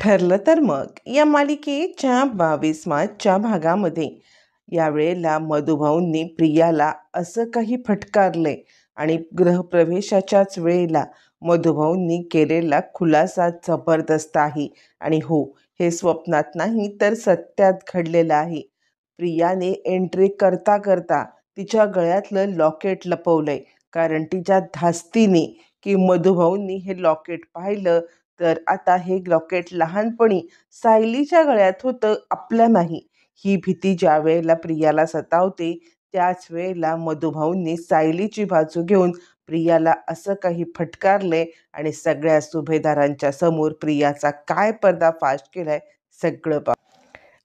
ठरलं तर मग या मालिकेच्या 22व्या भागामध्ये यावेळेला मधुभाऊंनी प्रियाला असं काही फटकारले आणि गृहप्रवेशाच्याच वेळेला मधुभाऊंनी केलेला खुलासा जबरदस्त आहे. आणि हो, हे स्वप्नात नाही तर सत्यात घडलेलं आहे. प्रियाने एंट्री करता करता तिच्या गळ्यातलं लॉकेट लपवलंय, कारण तिच्या धास्तीने की मधुभाऊंनी हे लॉकेट पाहिलं तर आता हे लॉकेट लहानपणी सायलीच्या गळ्यात होतं, आपल्या नाही. ही भीती ज्या वेळेला प्रियाला सतावते त्याच वेळेला मधुभाऊंनी सायलीची बाजू घेऊन प्रियाला असं काही फटकारले आणि सगळ्या सुभेदारांच्या समोर प्रियाचा काय पर्दाफाश केलाय सगळं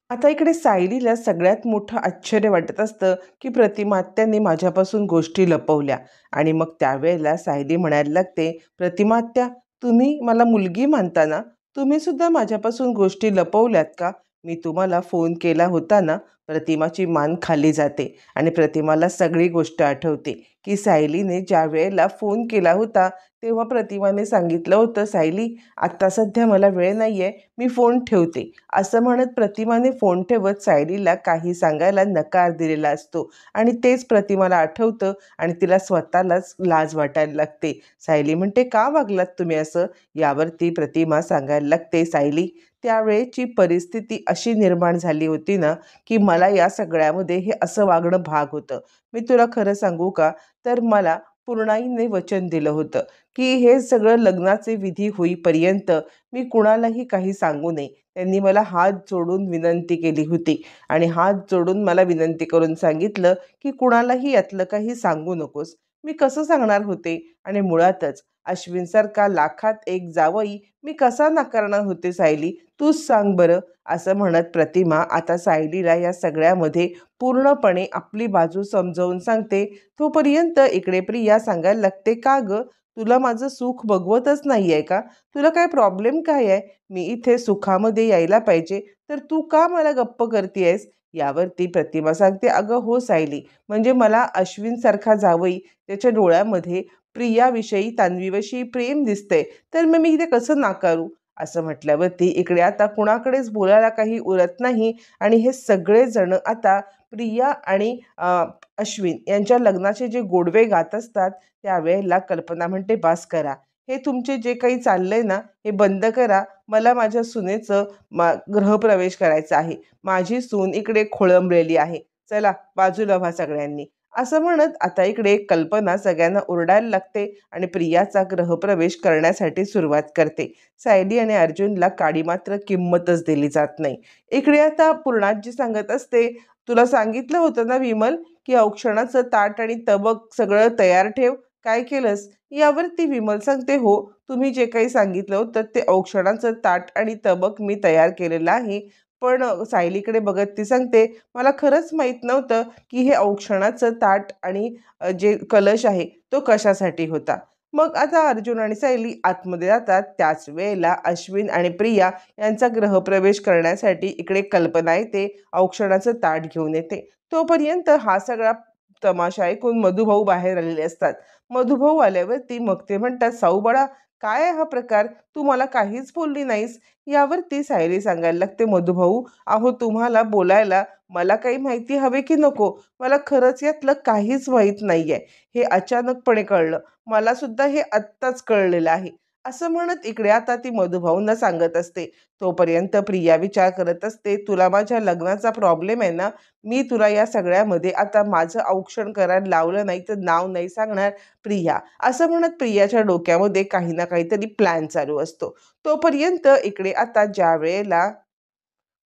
आता इकडे सायलीला सगळ्यात मोठं आश्चर्य वाटत असतं की प्रतिमात्याने माझ्यापासून गोष्टी लपवल्या. आणि मग त्यावेळेला सायली म्हणायला लागते, प्रतिमात्या, तुम्ही मला मुलगी मानता ना? तुम्ही सुद्धा माझ्यापासून गोष्टी लपवल्यात का? मी तुम्हाला फोन केला होता ना? प्रतिमाची मान खाली जाते आणि प्रतिमाला सगळी गोष्ट आठवते की सायलीने ज्या वेळेला फोन केला होता तेव्हा प्रतिमाने सांगितलं होतं, सायली, आत्ता सध्या मला वेळ नाही आहे, मी फोन ठेवते. असं म्हणत प्रतिमाने फोन ठेवत सायलीला काही सांगायला नकार दिलेला असतो आणि तेच प्रतिमाला आठवतं आणि तिला स्वतःलाच लाज वाटायला लागते. सायली म्हणते, का वागलात तुम्ही असं? यावरती प्रतिमा सांगायला लागते, सायली, त्यावेळेची परिस्थिती अशी निर्माण झाली होती ना की मला या सगळ्यामध्ये हे असं वागणं भाग होतं. मी तुला खरं सांगू का, तर मला पूर्णाईने वचन दिलं होतं की हे सगळं लग्नाचे विधी होईपर्यंत मी कुणालाही काही सांगू नये. त्यांनी मला हात जोडून विनंती केली होती आणि हात जोडून मला विनंती करून सांगितलं की कुणालाही यातलं काही सांगू नकोस. मी कसं सांगणार होते? आणि मुळातच अश्विनसारखा लाखात एक जावई मी कसा नाकारणार होते सायली? तूच सांग बरं. असं म्हणत प्रतिमा आता सायलीला या सगळ्यामध्ये पूर्णपणे आपली बाजू समजावून सांगते. तोपर्यंत इकडे प्रिया सांगायला लागते, का गं, तुला माझं सुख बघवतच नाही आहे का? तुला काय प्रॉब्लेम काय आहे? मी इथे सुखामध्ये यायला पाहिजे तर तू का मला गप्प करतेयस? यावरती प्रतिमा सांगते, अगं हो सायली, म्हणजे मला अश्विनसारखा जावई, त्याच्या डोळ्यामध्ये प्रियाविषयी, तान्वीविषयी प्रेम दिसतंय, तर मग मी इथे कसं नाकारू? असं म्हटल्यावरती इकडे आता कुणाकडेच बोलायला काही उरत नाही आणि हे सगळेजण आता प्रिया आणि अश्विन यांच्या लग्नाचे जे गोडवे गात असतात त्यावेळेला कल्पना म्हणते, बास करा, हे तुमचे जे काही चाललंय ना हे बंद करा. मला माझ्या सुनेचं गृहप्रवेश करायचा आहे. माझी सून इकडे खोळंबलेली आहे. चला बाजूला व्हा सगळ्यांनी. असं म्हणत आता इकडे कल्पना सगळ्यांना ओरडायला लागते आणि प्रियाचा गृहप्रवेश करण्यासाठी सुरुवात करते. सायली आणि अर्जुनला काडी मात्र किंमतच दिली जात नाही. इकडे आता पूर्णाजी सांगत असते, तुला सांगितलं होतं ना विमल की औक्षणाचं ताट आणि तबक सगळं तयार ठेव, काय केलंस? यावरती विमल सांगते, हो, तुम्ही जे काही सांगितलं होतं ते औक्षणाचं ताट आणि तबक मी तयार केलेलं आहे. पण सायलीकडे बघत ती सांगते, मला खरंच माहीत नव्हतं की हे औक्षणाचं ताट आणि जे कलश आहे तो कशासाठी होता. मग आता अर्जुन आणि सायली आतमध्ये जातात. त्याच वेळेला अश्विन आणि प्रिया यांचा गृहप्रवेश करण्यासाठी इकडे कल्पना येते, औक्षणाचं ताट घेऊन येते. तोपर्यंत हा सगळा तमाशा ऐकून मधुभाऊ बाहेर आलेले असतात. मधुभाऊ आल्यावरती मग ते म्हणतात, साऊबाळा, काय आहे हा प्रकार? तू मला काहीच बोलली नाहीस. यावरती सायली सांगायला लागते, मधुभाऊ, अहो तुम्हाला बोलायला मला काही माहिती हवे की नको? मला खरंच यातलं काहीच माहीत नाहीये. हे अचानकपणे कळलं. मला सुद्धा हे आत्ताच कळलेलं आहे. असं म्हणत इकडे आता ती मधुभाऊंना सांगत असते. तोपर्यंत प्रिया विचार करत असते, तुला माझ्या लग्नाचा प्रॉब्लेम आहे ना? मी तुला या सगळ्यामध्ये आता माझं औक्षण करायला लावलं नाही तर नाव नाही सांगणार प्रिया. असं म्हणत प्रियाच्या डोक्यामध्ये काही ना काहीतरी प्लॅन चालू असतो. तोपर्यंत इकडे आता ज्या वेळेला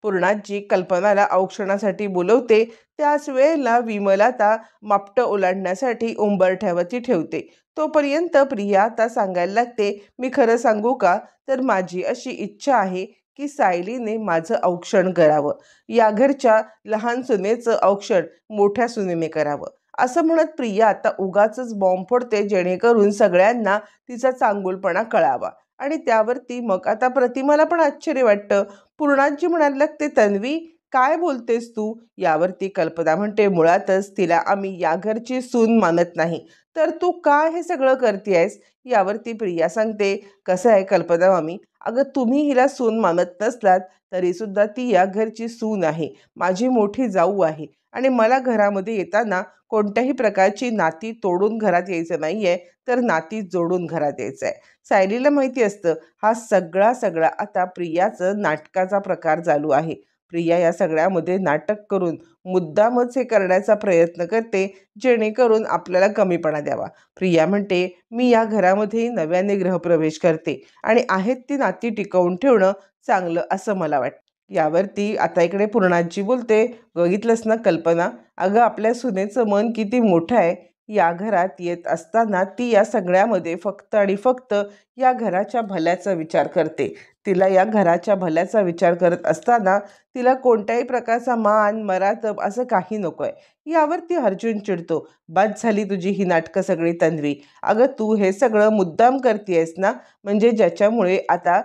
पूर्णाजी कल्पनाला औक्षणासाठी बोलवते त्याच वेळेला विमल आता मापटं ओलांडण्यासाठी उंबरठ्यावरती ठेवते. तोपर्यंत प्रिया आता सांगायला लागते, मी खरं सांगू का, तर माझी अशी इच्छा आहे की सायलीने माझं औक्षण करावं. या घरच्या लहान सुनेचं औक्षण मोठ्या सुनेने करावं. असं म्हणत प्रिया आता उगाचच बॉम्ब फोडते जेणेकरून सगळ्यांना तिचा चांगुलपणा कळावा. आणि त्यावरती मग आता प्रतिमाला पण आश्चर्य वाटतं. पूर्णाजी म्हणायला लागते, तन्वी, काय बोलतेस तू? यावरती कल्पना म्हणते, मुळातच तिला आम्ही या घरची सून मानत नाही, तर तू का हे सगळं करतेयस? यावरती प्रिया सांगते, कसं आहे कल्पना मामी, अगं तुम्ही हिला सून मानत नसलात तरीसुद्धा ती या घरची सून आहे, माझी मोठी जाऊ आहे आणि मला घरामध्ये येताना कोणत्याही प्रकारची नाती तोडून घरात यायचं नाही आहे, तर नाती जोडून घरात यायचं आहे. सायलीला माहिती असतं हा सगळा सगळा आता प्रियाचं नाटकाचा प्रकार चालू आहे. प्रिया या सगळ्यामध्ये नाटक करून मुद्दामच हे करण्याचा प्रयत्न करते, जेणेकरून आपल्याला कमीपणा द्यावा. प्रिया म्हणते, मी या घरामध्ये नव्याने गृहप्रवेश करते आणि आहेत ती नाती टिकवून ठेवणं चांगलं असं मला वाटतं. यावरती आता इकडे पूर्णाजी बोलते, बघितलंस ना कल्पना, अगं आपल्या सुनेचं मन किती मोठं आहे. या घरात येत असताना ती या सगळ्यामध्ये फक्त आणि फक्त या घराच्या भल्याचा विचार करते. तिला या घराच्या भल्याचा विचार करत असताना तिला कोणत्याही प्रकारचा मान मरातब असं काही नको आहे. यावरती अर्जुन चिडतो, बस झाली तुझी ही नाटकं सगळी तन्वी. अगं तू हे सगळं मुद्दाम करतेयस ना, म्हणजे ज्याच्यामुळे आता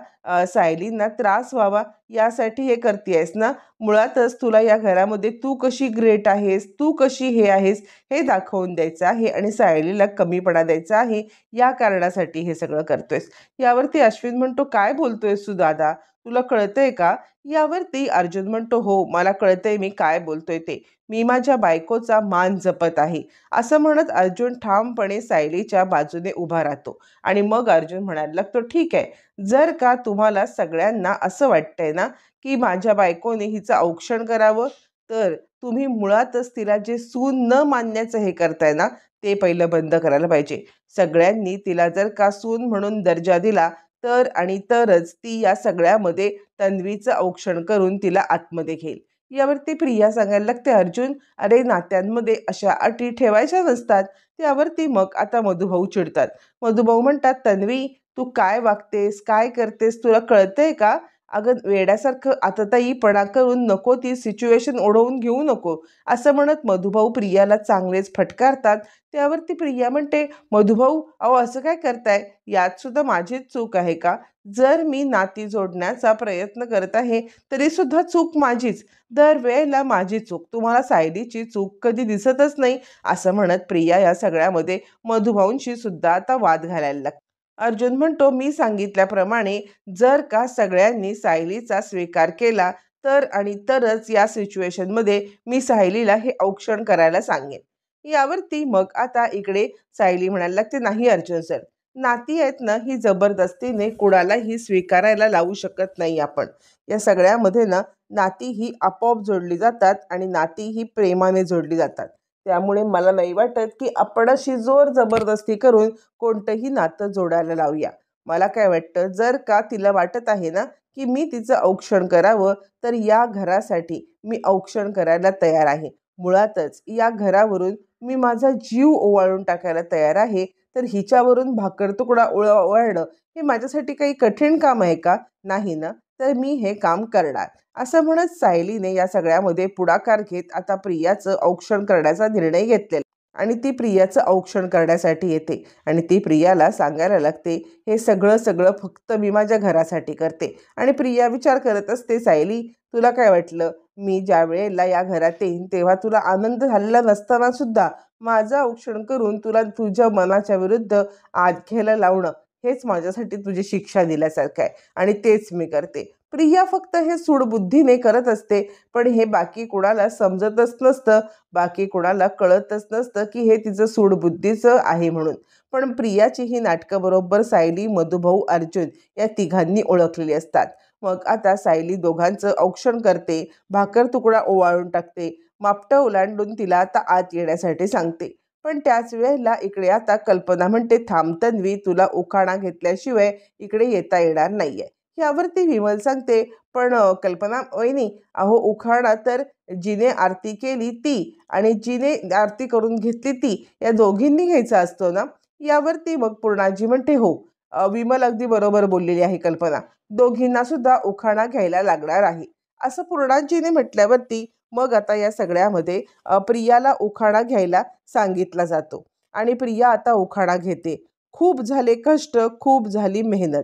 सायलींना त्रास व्हावा यासाठी हे करतेयस ना. मुळातच तुला या घरामध्ये तू कशी ग्रेट आहेस, तू कशी हे आहेस हे दाखवून द्यायचं आहे आणि सायलीला कमीपणा द्यायचा आहे, या कारणासाठी हे सगळं करतोयस. यावरती अश्विन म्हणतो, काय बोलतोयस तू दादा, तुला कळतंय का? यावरती अर्जुन म्हणतो, हो मला कळतंय मी काय बोलतोय ते, मी माझ्या बायकोचा मान जपत आहे. असं म्हणत अर्जुन ठामपणे सायलीच्या बाजूने उभा राहतो आणि मग अर्जुन म्हणायला लागतो, ठीक आहे, जर का तुम्हाला सगळ्यांना असं वाटतंय ना की माझ्या बायकोने हिचं औक्षण करावं, तर तुम्ही मुळातच तिला जे सून न मानण्याचं हे करताय ना, ते पहिलं बंद करायला पाहिजे. सगळ्यांनी तिला जर का सून म्हणून दर्जा दिला तर आणि तरच ती या सगळ्यामध्ये तन्वीचं औक्षण करून तिला आतमध्ये घेईल. यावरती प्रिया सांगायला लागते, अर्जुन अरे नात्यांमध्ये अशा अटी ठेवायच्या नसतात. त्यावरती मग आता मधुभाऊ चिडतात. मधुभाऊ म्हणतात, तन्वी तू काय वागतेस, काय करतेस, तुला कळतंय का? अगं वेड्यासारखं आततायीपणा करून नको ती सिच्युएशन ओढवून घेऊ नको, असं म्हणत मधुभाऊ प्रियाला चांगलेच फटकारतात. त्यावरती प्रिया म्हणते, मधुभाऊ अहो असं काय करताय, यात सुद्धा माझीच चूक आहे का? जर मी नाती जोडण्याचा प्रयत्न करत आहे तरी सुद्धा चूक माझीच, दरवेळेला माझी चूक, तुम्हाला सायलीची चूक कधी दिसतच नाही, असं म्हणत प्रिया या सगळ्यामध्ये मधुभाऊंशी सुद्धा आता वाद घालायला लागते. अर्जुन म्हणतो, मी सांगितल्याप्रमाणे जर का सगळ्यांनी सायलीचा स्वीकार केला तर आणि तरच या सिच्युएशनमध्ये मी सायलीला हे औक्षण करायला सांगेन. यावरती मग आता इकडे सायली म्हणायला लागते, नाही अर्जुन सर, नाती आहेत ना ही जबरदस्तीने कुणालाही स्वीकारायला लावू शकत नाही आपण. या सगळ्यामध्ये ना नाती ही आपोआप जोडली जातात आणि नाती ही प्रेमाने जोडली जातात. त्यामुळे मला नाही वाटत की आपण अशी जोर जबरदस्ती करून कोणतंही नातं जोडायला लावूया. मला काय वाटतं, जर का तिला वाटत आहे ना की मी तिचं औक्षण करावं, तर या घरासाठी मी औक्षण करायला तयार आहे. मुळातच या घरावरून मी माझा जीव ओवाळून टाकायला तयार आहे. तर हिच्यावरून भाकर तुकडा ओवाळणं हे माझ्यासाठी काही कठीण काम आहे का? नाही ना. तर मी हे काम करणार. असं म्हणत सायलीने या सगळ्यामध्ये पुढाकार घेत आता प्रियाचं औक्षण करण्याचा निर्णय घेतलेला आणि ती प्रियाचं औक्षण करण्यासाठी येते आणि ती प्रियाला सांगायला लागते, हे सगळं सगळं फक्त मी माझ्या घरासाठी करते. आणि प्रिया विचार करत असते, सायली तुला काय वाटलं, मी ज्या वेळेला या घरात येईन तेव्हा तुला आनंद झालेला नसताना सुद्धा माझं औक्षण करून तुला तुझ्या मनाच्या विरुद्ध आत घ्यायला लावणं हेच माझ्यासाठी तुझी शिक्षा दिल्यासारखं आहे आणि तेच मी करते. प्रिया फक्त हे सूडबुद्धीने करत असते, पण हे बाकी कुणाला समजतच नसतं, बाकी कुणाला कळतच नसतं की हे तिचं सूडबुद्धीचं आहे म्हणून. पण प्रियाची ही नाटकं बरोबर सायली, मधुभाऊ, अर्जुन या तिघांनी ओळखलेली असतात. मग आता सायली दोघांचं औक्षण करते, भाकर तुकडा ओवाळून टाकते, मापटं ओलांडून तिला आता आत येण्यासाठी सांगते. पण त्याच वेळेला इकडे आता कल्पना म्हणते, थांब तन्वी, तुला उखाणा घेतल्याशिवाय इकडे येता येणार नाहीये. यावरती विमल सांगते, पण कल्पना वहिनी, अहो उखाणा तर जिने आरती केली ती आणि जिने आरती करून घेतली ती या दोघींनी घ्यायचा असतो ना. यावरती मग पूर्णाजी म्हणते, हो विमल अगदी बरोबर बोललेली आहे कल्पना, दोघींना सुद्धा उखाणा घ्यायला लागणार आहे. असं पूर्णाजीने म्हटल्यावरती मग आता या सगळ्यामध्ये प्रियाला उखाणा घ्यायला सांगितला जातो आणि प्रिया आता उखाणा घेते. खूप झाले कष्ट, खूप झाली मेहनत,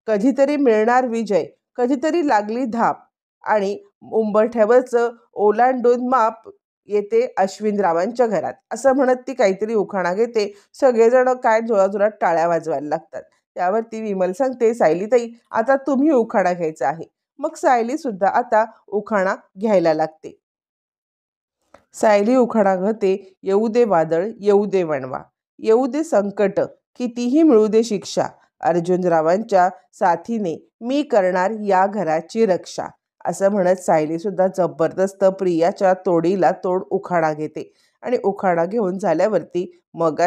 कधीतरी मिळणार विजय, कधीतरी लागली धाप आणि उंबरठ्यावरचं ओलांडून माप येते अश्विनरावांच्या घरात, असं म्हणत ती काहीतरी उखाणा घेते. सगळेजण काय जोराजोरात टाळ्या वाजवायला लागतात. त्यावरती विमल सांगते, सायलीताई आता तुम्ही उखाणा घ्यायचा आहे. मग सायली सुद्धा आता उखाणा घ्यायला लागते. सायली उखाणा घते, येऊ दे वादळ, येऊ दे वणवा, येऊ दे संकट, कितीही मिळू दे शिक्षा, अर्जुनरावांच्या साथीने मी करणार या घराची रक्षा. असं म्हणत सायली सुद्धा जबरदस्त प्रियाच्या तोडीला तोड उखाणा घेते. आणि उखाणा घेऊन झाल्यावरती मग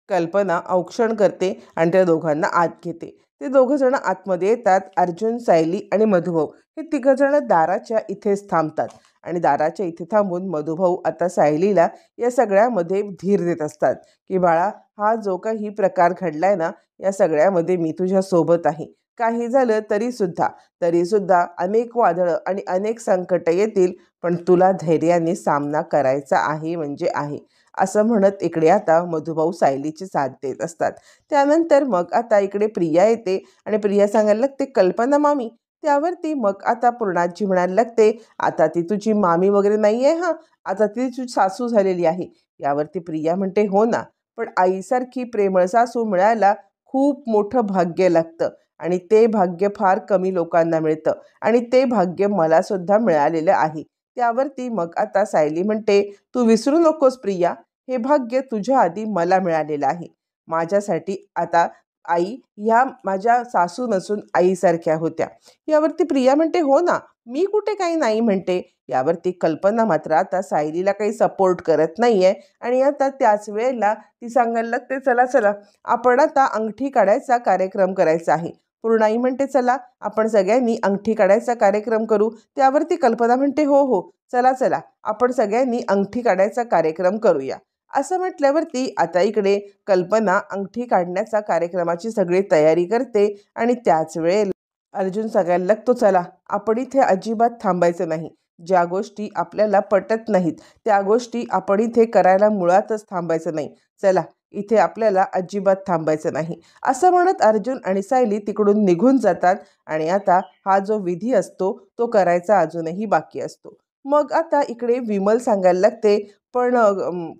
कल्पना औक्षण करते आणि त्या दोघांना आत घेते. ते दोघं जण आतमध्ये येतात. अर्जुन, सायली आणि मधुभाऊ हे तिघं जण दाराच्या इथेच थांबतात. आणि दाराच्या इथे थांबून मधुभाऊ आता सायलीला या सगळ्यामध्ये धीर देत असतात की बाळा, हा जो काही प्रकार घडलाय ना, या सगळ्यामध्ये मी तुझ्या सोबत आहे. काही झालं तरीसुद्धा अनेक वादळं आणि अनेक संकट येतील, पण तुला धैर्याने सामना करायचा आहे म्हणजे आहे. असं म्हणत इकडे आता मधुभाऊ सायलीची साथ देत असतात. त्यानंतर मग आता इकडे प्रिया येते आणि प्रिया सांगायला लागते, कल्पना मामी. त्यावरती मग आता पूर्णाजी म्हणायला लागते, आता ती तुझी मामी वगैरे नाही आहे, हां, आता ती तुझी सासू झालेली आहे. यावरती प्रिया म्हणते, हो ना, पण आईसारखी प्रेमळ सासू मिळायला खूप मोठं भाग्य लागतं आणि ते भाग्य फार कमी लोकांना मिळतं आणि ते भाग्य मला सुद्धा मिळालेलं आहे. त्यावरती मग आता सायली म्हणते, तू विसरू नकोस प्रिया, हे भाग्य तुझ्या आधी मला मिळालेलं आहे. माझ्यासाठी आता आई ह्या माझ्या सासू नसून आईसारख्या होत्या. यावरती प्रिया म्हणते, हो ना, मी कुठे काही नाही म्हणते. यावरती कल्पना मात्र आता सायलीला काही सपोर्ट करत नाहीये आणि आता त्याच वेळेला ती सांगायला लागते, चला चला आपण आता अंगठी काढायचा कार्यक्रम करायचा आहे. पूर्णाई म्हणते, चला आपण सगळ्यांनी अंगठी काढायचा कार्यक्रम करू. त्यावरती कल्पना म्हणते, हो हो, चला चला आपण सगळ्यांनी अंगठी काढायचा कार्यक्रम करूया. असं म्हटल्यावरती आता इकडे कल्पना अंगठी काढण्याचा कार्यक्रमाची सगळी तयारी करते आणि त्याच वेळेला अर्जुन सांगायला लागतो, चला आपण इथे अजिबात थांबायचं नाही. ज्या गोष्टी आपल्याला पटत नाहीत त्या गोष्टी आपण इथे करायला मुळातच थांबायचं नाही. चला, इथे आपल्याला अजिबात थांबायचं नाही. असं म्हणत अर्जुन आणि सायली तिकडून निघून जातात आणि आता हा जो विधी असतो तो करायचा अजूनही बाकी असतो. मग आता इकडे विमल सांगायला लागते, पण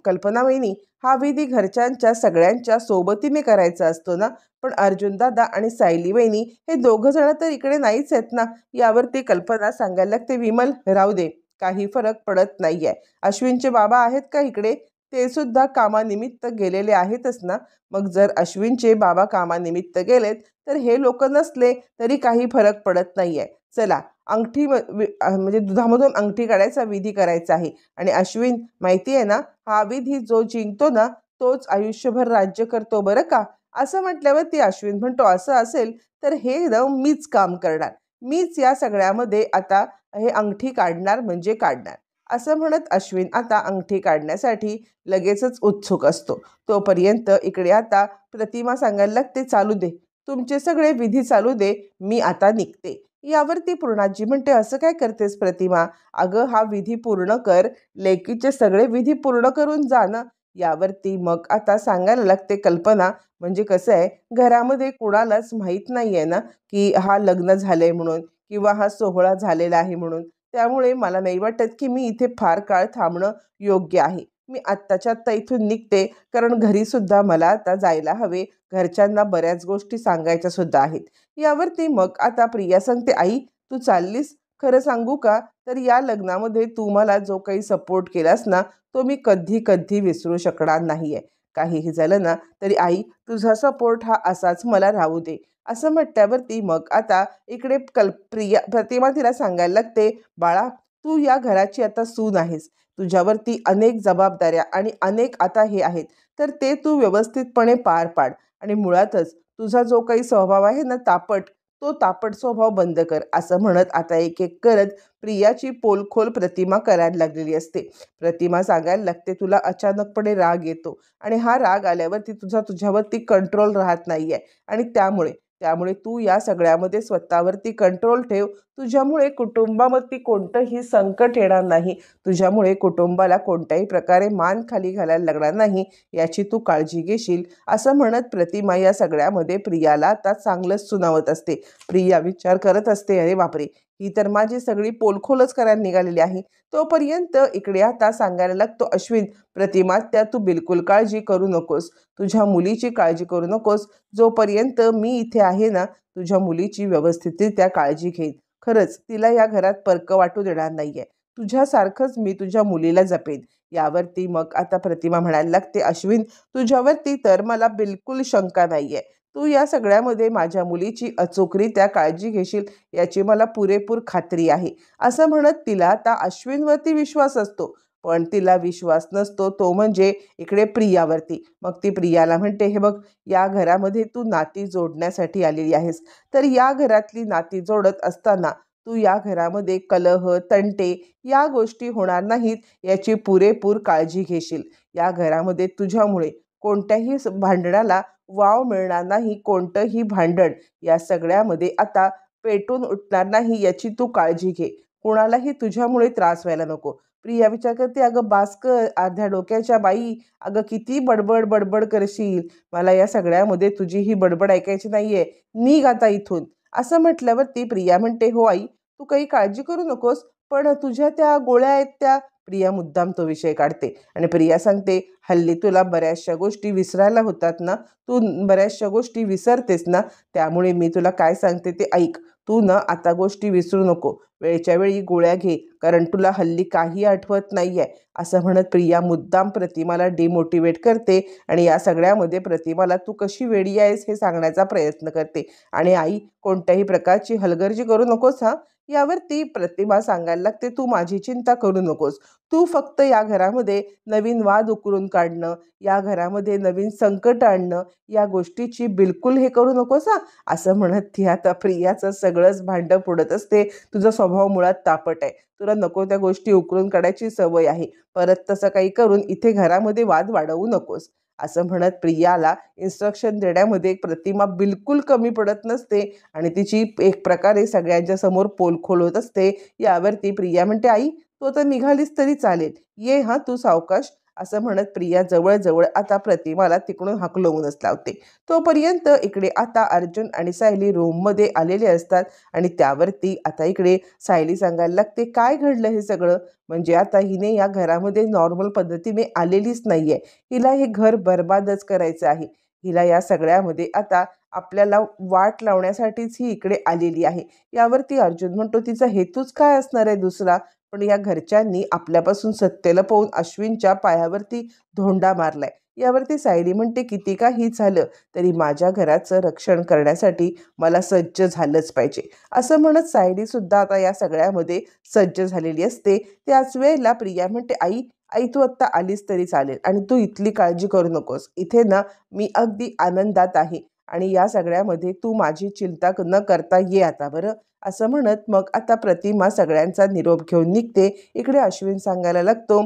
कल्पना वहिनी, हा विधी घरच्यांच्या सगळ्यांच्या सोबतीने करायचा असतो ना, पण अर्जुन दादा आणि सायली वहिनी हे दोघं जण तर इकडे नाहीच आहेत ना. यावरती कल्पना सांगायला लागते, विमल राहू दे, काही फरक पडत नाहीये. अश्विनचे बाबा आहेत का इकडे? ते सुद्धा कामानिमित्त गेलेले आहेतच ना. मग जर अश्विनचे बाबा कामानिमित्त गेलेत तर हे लोक नसले तरी काही फरक पडत नाहीये. चला, अंगठी म्हणजे दुधामधून अंगठी काढायचा विधी करायचा आहे आणि अश्विन माहिती आहे ना, हा विधी जो जिंकतो ना तोच आयुष्यभर राज्य करतो बरं का. असं म्हटल्यावर ती अश्विन म्हणतो, असं असेल तर हे न मीच काम करणार, मीच या सगळ्यामध्ये आता हे अंगठी काढणार म्हणजे काढणार. असं म्हणत अश्विन आता अंगठी काढण्यासाठी लगेचच उत्सुक असतो. तोपर्यंत इकडे आता प्रतिमा सांगायला लागते, चालू दे, तुमचे सगळे विधी चालू दे, मी आता निघते. यावरती पूर्णाजी म्हणते, असं काय करतेस प्रतिमा? अगं हा विधी पूर्ण कर, लेकीचे सगळे विधी पूर्ण करून जा ना. यावरती मग आता सांगायला लागते कल्पना, म्हणजे कसं आहे, घरामध्ये कुणालाच माहीत नाही आहे ना की हा लग्न झालंय म्हणून किंवा हा सोहळा झालेला आहे म्हणून. त्यामुळे मला नाही वाटत की मी इथे फार काळ थांबणं योग्य आहे. मी आत्ताच्या आत्ता इथून निघते, कारण घरीसुद्धा मला आता जायला हवे. घरच्यांना बऱ्याच गोष्टी सांगायच्या सुद्धा आहेत. यावरती मग आता प्रिया सांगते, आई तू चाललीस? खरं सांगू का, तर या लग्नामध्ये तू मला जो काही सपोर्ट केलास ना तो मी कधी कधी विसरू शकणार नाहीये. काहीही झालं ना तरी आई, तुझा सपोर्ट हा असाच मला राहू दे. असं म्हटल्यावरती मग आता इकडे प्रिया प्रतिमा तिला सांगायला लागते, बाळा तू या घराची आता सून आहेस. तुझ्यावरती अनेक जबाबदाऱ्या आणि अनेक आता हे आहेत, तर ते तू व्यवस्थितपणे पार पाड. आणि मुळातच तुझा जो काही स्वभाव आहे ना तापट, तो तापट स्वभाव बंद कर. असं म्हणत आता एक एक करत प्रियाची पोलखोल प्रतिमा करायला लागलेली असते. प्रतिमा सांगायला लागते, तुला अचानकपणे राग येतो आणि हा राग आल्यावरती तुझ्यावरती कंट्रोल राहत नाहीये आणि त्यामुळे त्यामुळे तू या सगळ्यामध्ये स्वतःवरती कंट्रोल ठेव. तुझ्यामुळे कुटुंबावरती कोणतंही संकट येणार नाही, तुझ्यामुळे कुटुंबाला कोणत्याही प्रकारे मान खाली घालायला लागणार नाही, याची तू काळजी घेशील, असं म्हणत प्रतिमा या सगळ्यामध्ये प्रियाला आता चांगलंच सुनावत असते. प्रिया विचार करत असते, अरे बापरे, ही तर माझी सगळी पोलखोलच करायला निघालेली आहे. तोपर्यंत इकडे आता सांगायला लागतो अश्विन, प्रतिमा त्या तू बिलकुल काळजी करू नकोस, तुझ्या मुलीची काळजी करू नकोस. जोपर्यंत मी इथे आहे ना, तुझ्या मुलीची व्यवस्थितरित्या काळजी घेईन. खरंच तिला या घरात परकं वाटू देणार नाहीये. तुझ्यासारखंच मी तुझ्या मुलीला जपेन. यावरती मग आता प्रतिमा म्हणायला लागते, अश्विन तुझ्यावरती तर मला बिलकुल शंका नाहीये. तू या सगळ्यामध्ये माझ्या मुलीची अचूकरित्या काळजी घेशील याची मला पुरेपूर खात्री आहे. असं म्हणत तिला आता अश्विनवरती विश्वास असतो, पण तिला विश्वास नसतो तो म्हणजे इकडे प्रियावरती. मग ती प्रियाला म्हणते, हे बघ, या घरामध्ये तू नाती जोडण्यासाठी आलेली आहेस, तर या घरातली नाती जोडत असताना तू या घरामध्ये कलह तंटे या गोष्टी होणार नाहीत याची पुरेपूर काळजी घेशील. या घरामध्ये तुझ्यामुळे कोणत्याही भांडणाला वाव मिळणार नाही. कोणतंही भांडण या सगळ्यामध्ये आता पेटून उठणार नाही याची तू काळजी घे. कोणालाही तुझ्यामुळे त्रास व्हायला नको. प्रिया विचार करते, अगं बास्कर अर्ध्या डोक्याच्या बाई, अगं किती बडबड बडबड करशील, मला या सगळ्यामध्ये तुझी ही बडबड ऐकायची नाहीये, निघ आता इथून. असं म्हटल्यावरती प्रिया म्हणते, हो आई, तू काही काळजी करू नकोस, पण तुझ्या त्या गोळ्या आहेत त्या. प्रिया मुद्दाम तो विषय काढते आणि प्रिया सांगते, हल्ली तुला बऱ्याचशा गोष्टी विसरायला होतात ना, तू बऱ्याचशा गोष्टी विसरतेस ना, त्यामुळे मी तुला काय सांगते ते ऐक. तू ना आता गोष्टी विसरू नको, वेळच्या वेळी गोळ्या घे, कारण तुला हल्ली काही आठवत नाहीये. असं म्हणत प्रिया मुद्दाम प्रतिमाला डिमोटिवेट करते आणि या सगळ्यामध्ये प्रतिमाला तू कशी वेडी आहेस हे सांगण्याचा प्रयत्न करते. आणि आई, कोणत्याही प्रकारची हलगर्जी करू नकोस हा. यावरती प्रतिमा सांगायला लागते, तू माझी चिंता करू नकोस. तू फक्त या घरामध्ये नवीन वाद उकरून काढणं, या घरामध्ये नवीन संकट आणणं, या गोष्टीची बिलकुल हे करू नकोस हा. असं म्हणत ती आता प्रियाचं सगळंच भांडं फोडत असते. तुझा स्वभाव मुळात तापट आहे, तुला नको त्या गोष्टी उकरून काढायची सवय आहे, परत तसं काही करून इथे घरामध्ये वाद वाढवू नकोस. असं म्हणत प्रियाला इन्स्ट्रक्शन देण्यामध्ये प्रतिमा बिलकुल कमी पडत नसते आणि तिची एक प्रकारे सगळ्यांच्या समोर पोलखोल होत असते. यावरती प्रिया म्हणते, आई तू आता निघालीस तरी चालेल, ये हा तू सावकाश. असं म्हणत प्रिया जवळजवळ आता प्रतिमाला तिकडून हाकलवूनच लावते. तोपर्यंत इकडे आता अर्जुन आणि सायली रूममध्ये आलेले असतात आणि त्यावरती आता इकडे सायली सांगायला लागते, काय घडलं हे सगळं. म्हणजे आता हिने या घरामध्ये नॉर्मल पद्धतीने आलेलीच नाहीये, हिला हे घर बरबादच करायचं आहे. हिला या सगळ्यामध्ये आता आपल्याला वाट लावण्यासाठीच ही इकडे आलेली आहे. यावरती अर्जुन म्हणतो, तिचा हेतूच काय असणार आहे दुसरा, पण या घरच्यांनी आपल्यापासून सत्य लपवून अश्विनच्या पायावरती धोंडा मारलाय. यावरती सायली म्हणते, किती काही झालं तरी माझ्या घराचं रक्षण करण्यासाठी मला सज्ज झालंच पाहिजे. असं म्हणत सायली सुद्धा आता या सगळ्यामध्ये सज्ज झालेली असते. त्याच वेळेला प्रिया म्हणते, आई आई तू आत्ता आलीस तरी चालेल आणि तू इथली काळजी करू नकोस, इथे ना मी अगदी आनंदात आहे आणि या सगळ्यामध्ये तू माझी चिंता न करता ये आता बरं. असं म्हणत मग आता प्रतिमा सगळ्यांचा निरोप घेऊन निघते. इकडे अश्विन सांगायला लागतो,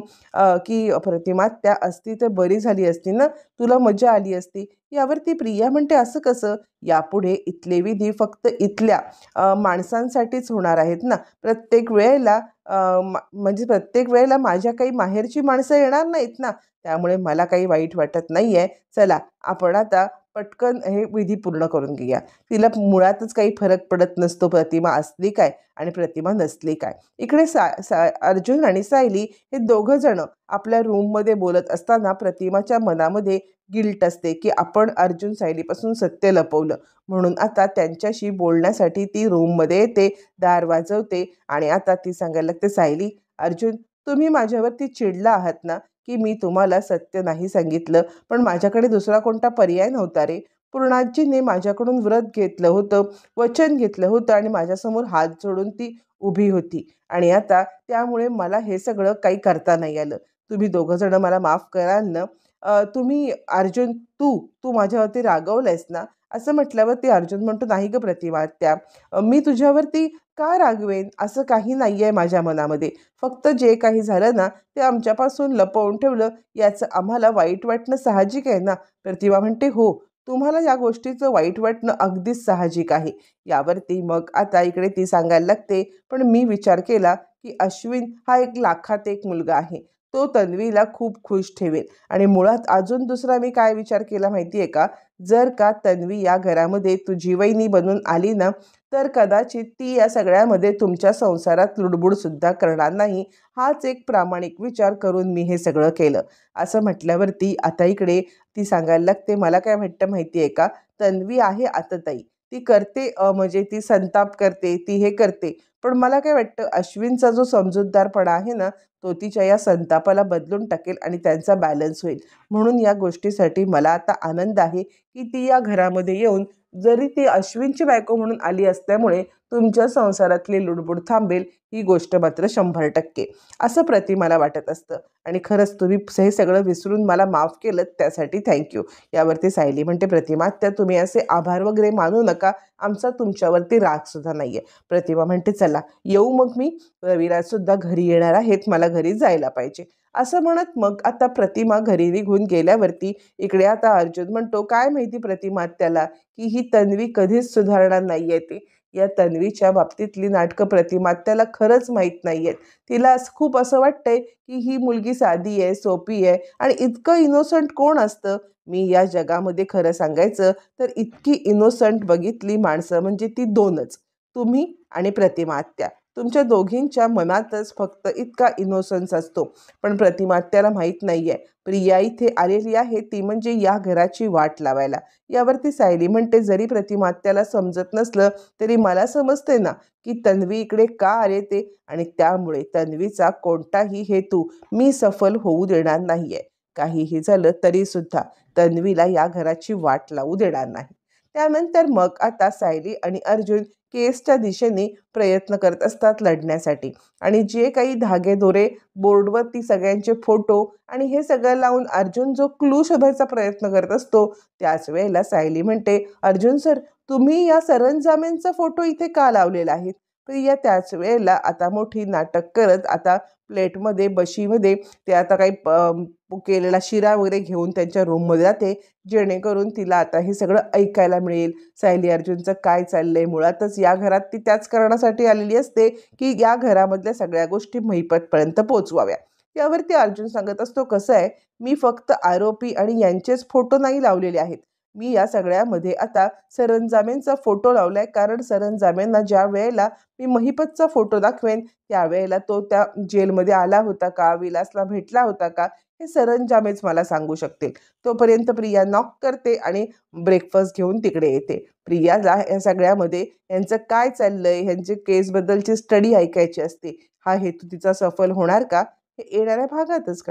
की प्रतिमा त्या असती तर बरी झाली असती ना, तुला मजा आली असती. यावरती प्रिया म्हणते, असं कसं, यापुढे इथले विधी फक्त इथल्या माणसांसाठीच होणार आहेत ना, प्रत्येक वेळेला म्हणजे प्रत्येक वेळेला माझ्या काही माहेरची माणसं येणार नाहीत ना, त्यामुळे मला काही वाईट वाटत नाहीये. चला आपण आता पटकन हे विधी पूर्ण करून घेऊया. तिला मुळातच काही फरक पडत नसतो प्रतिमा असली काय आणि प्रतिमा नसली काय. इकडे अर्जुन आणि सायली हे दोघं जण आपल्या रूममध्ये बोलत असताना प्रतिमाच्या मनामध्ये गिल्ट असते, की आपण अर्जुन सायलीपासून सत्य लपवलं, म्हणून आता त्यांच्याशी बोलण्यासाठी ती रूममध्ये येते, दार वाजवते आणि आता ती सांगायला लागते, सायली, अर्जुन तुम्ही माझ्यावरती चिडला आहात ना, की मी तुम्हाला सत्य नाही सांगितलं, पण माझ्याकडे दुसरा कोणता पर्याय नव्हता रे. पूर्णाजीने माझ्याकडून व्रत घेतलं होतं, वचन घेतलं होतं आणि माझ्यासमोर हात जोडून ती उभी होती आणि आता त्यामुळे मला हे सगळं काही करता नाही आलं. तुम्ही दोघं जण मला माफ कराल ना. तुम्ही अर्जुन, तू तू माझ्यावरती रागवलंयस ना. असं म्हटल्यावरती अर्जुन म्हणतो, नाही ग प्रतिमा त्या, मी तुझ्यावरती का रागवेन, असं काही नाही आहे माझ्या मनामध्ये. फक्त जे काही झालं ना ते आमच्यापासून लपवून ठेवलं, याचं आम्हाला वाईट वाटणं साहजिक आहे ना. प्रतिमा म्हणते, हो तुम्हाला या गोष्टीचं वाईट वाटणं अगदीच साहजिक आहे. यावरती मग आता इकडे ती सांगायला लागते, पण मी विचार केला की अश्विन हा एक लाखात एक मुलगा आहे. तो तन्वीला खूप खुश ठेवेल आणि मुळात अजून दुसरा मी काय विचार केला माहिती आहे का? जर का तन्वी या घरामध्ये तुझी वहिनी बनून आली ना, तर कदाचित ती या सगळ्यामध्ये तुमच्या संसारात लुडबुडसुद्धा करणार नाही. हाच एक प्रामाणिक विचार करून मी हे सगळं केलं. असं म्हटल्यावरती आता इकडे ती सांगायला लागते, मला काय वाटतं माहिती आहे का? तन्वी आहे आतताई. ती करते म्हणजे ती संताप करते, ती हे करते. पण मला काय वाटतं अश्विनचा जो समजूतदारपणा आहे ना, तो तिच्या या संतापाला बदलून टाकेल आणि त्यांचा बॅलन्स होईल. म्हणून या गोष्टीसाठी मला आता आनंद आहे, की ती या घरामध्ये येऊन जरी ती अश्विनची बायको म्हणून आली असल्यामुळे तुमच्या संसारातली लुडबुड थांबेल, ही गोष्ट मात्र 100% असं प्रतिमाला वाटत असतं. आणि खरंच तुम्ही हे सगळं विसरून मला माफ केलंत त्यासाठी थँक यावरती सायली म्हणते, प्रतिमा त्या तुम्ही असे आभार वगैरे मानू नका. आमचा तुमच्यावरती रागसुद्धा नाही आहे. प्रतिमा म्हणते, चला येऊ मग मी. रविराजसुद्धा घरी येणार आहेत. मला घरी जायला पाहिजे. असं म्हणत मग आता प्रतिमा घरी निघून गेल्यावरती इकडे आता अर्जुन म्हणतो, काय माहिती प्रतिमा त्याला की ही तन्वी कधीच सुधारणार नाही आहे ती. या तन्वीच्या बाबतीतली नाटकं प्रतिमा त्याला खरंच माहीत नाही आहेत. तिला खूप असं वाटतंय की ही मुलगी साधी आहे, सोपी आहे आणि इतकं इनोसंट कोण असतं? मी या जगामध्ये खरं सांगायचं तर इतकी इनोसंट बघितली माणसं म्हणजे ती 2च. तुम्ही आणि प्रतिमा आत्या. तुमच्या दोघींच्या मनातच फक्त इतका इनोसन्स असतो. पण प्रतिमा आत्याला माहीत नाही आहे. प्रिया इथे आलेली आहे ती म्हणजे या घराची वाट लावायला. यावरती सायली म्हणते, जरी प्रतिमा आत्याला समजत नसलं तरी मला समजते ना की तन्वी इकडे का आले ते, आणि त्यामुळे तन्वीचा कोणताही हेतू मी सफल होऊ देणार नाहीये. काहीही झालं तरीसुद्धा तन्वीला या घराची वाट लावू देणार नाही. त्यानंतर मग आता सायली आणि अर्जुन केसच्या दिशेने प्रयत्न करत असतात लढण्यासाठी. आणि जे काही धागेदोरे बोर्डवरती सगळ्यांचे फोटो आणि हे सगळं लावून अर्जुन जो क्लू शोधायचा प्रयत्न करत असतो, त्याच वेळेला सायली म्हणते, अर्जुन सर तुम्ही या सरंजाम्यांचा फोटो इथे का लावलेला आहे? प्रिया त्याच वेळेला आता मोठी नाटक करत आता प्लेटमध्ये बशीमध्ये ते आता काही केलेला शिरा वगैरे घेऊन त्यांच्या रूममध्ये जाते, जेणेकरून तिला आता हे सगळं ऐकायला मिळेल. सायली अर्जुनचं काय चाललंय. मुळातच या घरात ती त्याच कारणासाठी आलेली असते की या घरामधल्या सगळ्या गोष्टी महिपतपर्यंत पोचवाव्या. यावरती अर्जुन सांगत असतो, कसं आहे, मी फक्त आरोपी आणि यांचेच फोटो नाही लावलेले आहेत. मी या सगळ्यामध्ये आता सरंजामेंचा फोटो लावलाय, कारण सरंजामेंना ज्या वेळेला मी महिपतचा फोटो दाखवेन त्यावेळेला तो त्या जेलमध्ये आला होता का, विलासला भेटला होता का, हे सरंजामेच मला सांगू शकतील. तोपर्यंत प्रिया नॉक करते आणि ब्रेकफास्ट घेऊन तिकडे येते. प्रियाला या सगळ्यामध्ये यांचं काय चाललंय, ह्यांचे केसबद्दलची स्टडी ऐकायची असते. हा हेतू तिचा सफल होणार का? हे येणाऱ्या भागातच